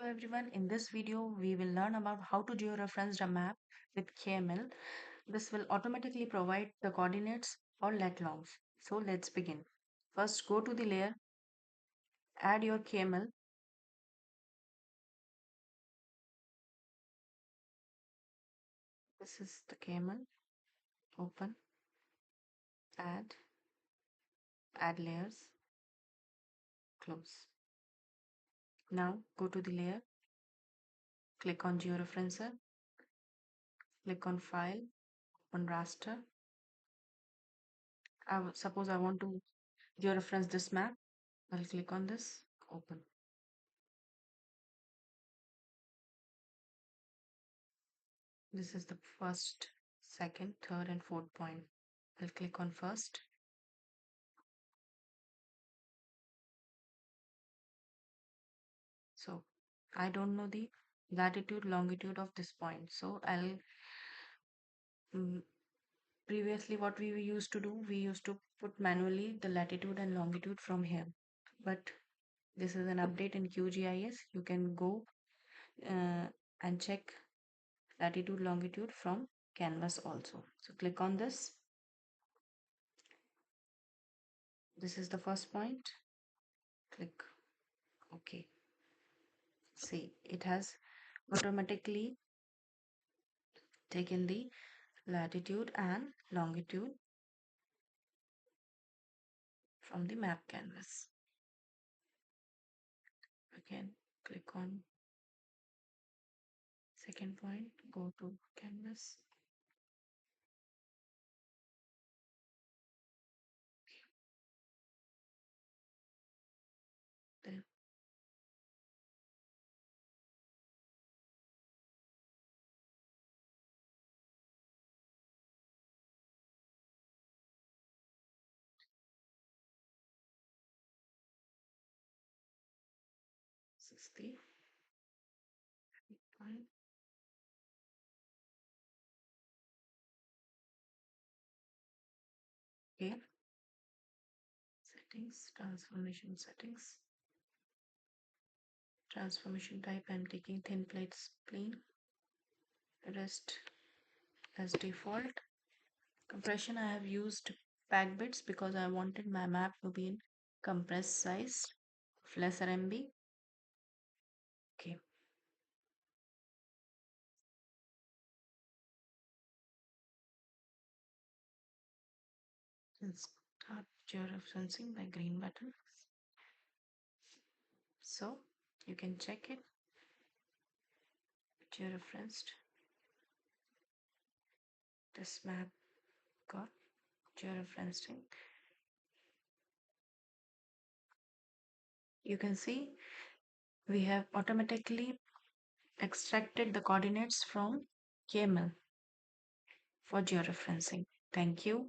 Hello everyone, in this video we will learn about how to georeference a map with KML. This will automatically provide the coordinates or lat longs. So let's begin. First go to the layer, add your KML. This is the KML. Open, add, add layers, close. Now go to the layer, click on georeferencer, click on file, on raster. Suppose I want to georeference this map. I'll click on this, open. This is the first, second, third, and fourth point. I'll click on first. So I don't know the latitude, longitude of this point. So I'll mm, previously what we used to do, we used to put manually the latitude and longitude from here. But this is an update in QGIS. You can go and check latitude, longitude from canvas also. So click on this. This is the first point. Click OK. See, it has automatically taken the latitude and longitude from the map canvas. Again, click on second point, go to canvas. Then 60 point. Okay, settings, transformation settings. Transformation type, I'm taking thin plate spleen. Rest as default. Compression, I have used pack bits because I wanted my map to be in compressed size of lesser MB. Okay. Let's start georeferencing by green button. So you can check it. Georeferenced. This map got georeferencing. You can see we have automatically extracted the coordinates from KML for georeferencing. Thank you.